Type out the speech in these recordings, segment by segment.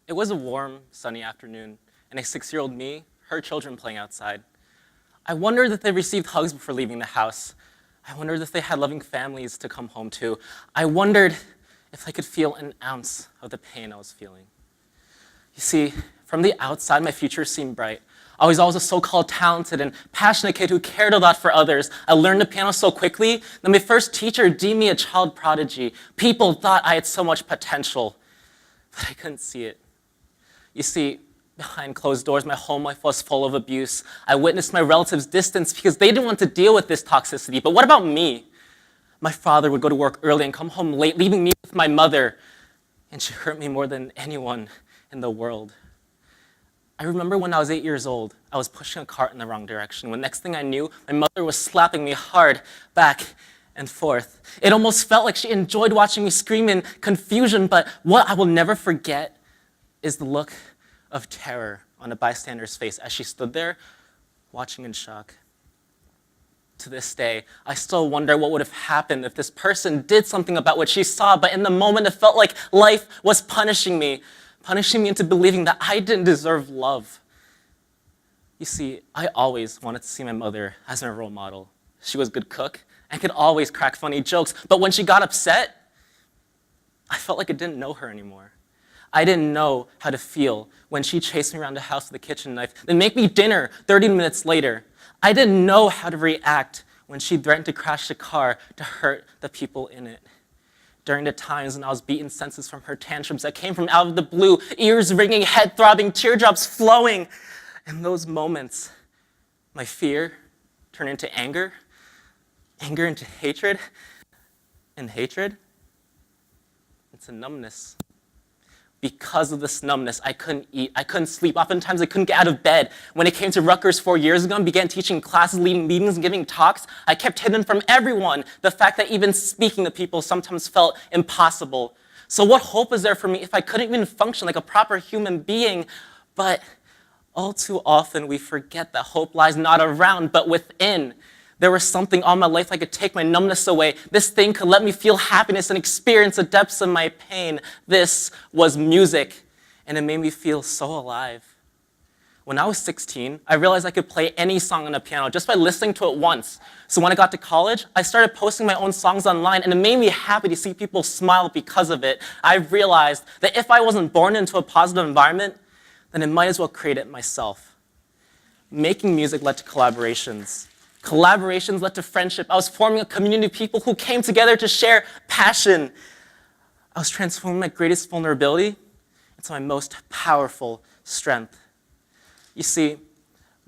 It was a warm, sunny afternoon, and a 6-year-old me heard children playing outside. I wondered if they received hugs before leaving the house. I wondered if they had loving families to come home to. I wondered if I could feel an ounce of the pain I was feeling. You see, from the outside, my future seemed bright. I was always a so-called talented and passionate kid who cared a lot for others. I learned the piano so quickly that my first teacher deemed me a child prodigy. People thought I had so much potential, but I couldn't see it. You see, behind closed doors, my home life was full of abuse. I witnessed my relatives distance because they didn't want to deal with this toxicity. But what about me? My father would go to work early and come home late, leaving me with my mother, and she hurt me more than anyone in the world. I remember when I was 8 years old, I was pushing a cart in the wrong direction, when next thing I knew, my mother was slapping me hard back and forth. It almost felt like she enjoyed watching me scream in confusion, but what I will never forget is the look of terror on a bystander's face as she stood there watching in shock. To this day, I still wonder what would have happened if this person did something about what she saw, but in the moment it felt like life was punishing me into believing that I didn't deserve love. You see, I always wanted to see my mother as a role model. She was a good cook and could always crack funny jokes, but when she got upset, I felt like I didn't know her anymore. I didn't know how to feel when she chased me around the house with a kitchen knife, then make me dinner 30 minutes later. I didn't know how to react when she threatened to crash the car to hurt the people in it. During the times when I was beaten senseless from her tantrums that came from out of the blue, ears ringing, head throbbing, teardrops flowing. In those moments, my fear turned into anger, anger into hatred, and hatred into numbness. Because of this numbness, I couldn't eat, I couldn't sleep. Oftentimes, I couldn't get out of bed. When it came to Rutgers 4 years ago and began teaching classes, leading meetings, and giving talks, I kept hidden from everyone the fact that even speaking to people sometimes felt impossible. So what hope is there for me if I couldn't even function like a proper human being? But all too often, we forget that hope lies not around, but within. There was something all my life that could take my numbness away. This thing could let me feel happiness and experience the depths of my pain. This was music, and it made me feel so alive. When I was 16, I realized I could play any song on a piano just by listening to it once. So when I got to college, I started posting my own songs online, and it made me happy to see people smile because of it. I realized that if I wasn't born into a positive environment, then I might as well create it myself. Making music led to collaborations. Collaborations led to friendship. I was forming a community of people who came together to share passion. I was transforming my greatest vulnerability into my most powerful strength. You see,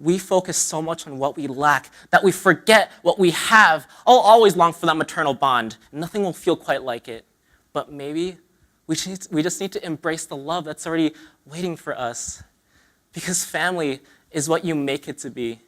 we focus so much on what we lack that we forget what we have. I'll always long for that maternal bond. Nothing will feel quite like it. But maybe we just need to embrace the love that's already waiting for us. Because family is what you make it to be.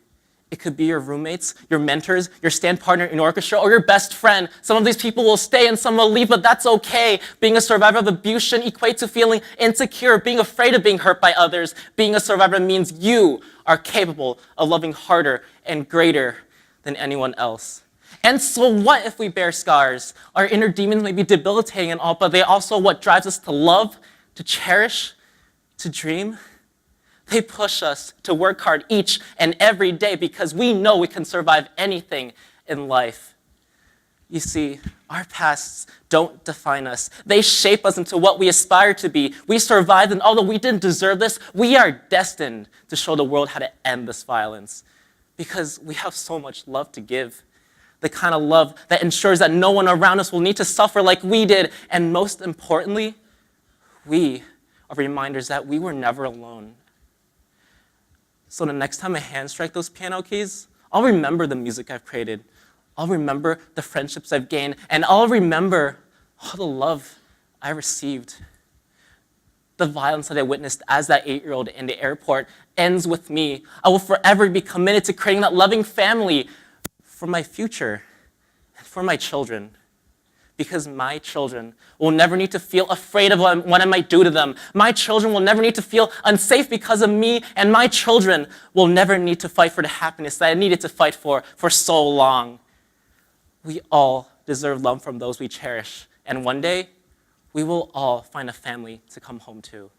It could be your roommates, your mentors, your stand partner in orchestra, or your best friend. Some of these people will stay and some will leave, but that's okay. Being a survivor of abuse shouldn't equate to feeling insecure, being afraid of being hurt by others. Being a survivor means you are capable of loving harder and greater than anyone else. And so what if we bear scars? Our inner demons may be debilitating and all, but they also what drives us to love, to cherish, to dream. They push us to work hard each and every day because we know we can survive anything in life. You see, our pasts don't define us. They shape us into what we aspire to be. We survived, and although we didn't deserve this, we are destined to show the world how to end this violence because we have so much love to give. The kind of love that ensures that no one around us will need to suffer like we did. And most importantly, we are reminders that we were never alone. So the next time my hands strike those piano keys, I'll remember the music I've created. I'll remember the friendships I've gained, and I'll remember all the love I received. The violence that I witnessed as that 8-year-old in the airport ends with me. I will forever be committed to creating that loving family for my future and for my children. Because my children will never need to feel afraid of what I might do to them. My children will never need to feel unsafe because of me, and my children will never need to fight for the happiness that I needed to fight for so long. We all deserve love from those we cherish, and one day, we will all find a family to come home to.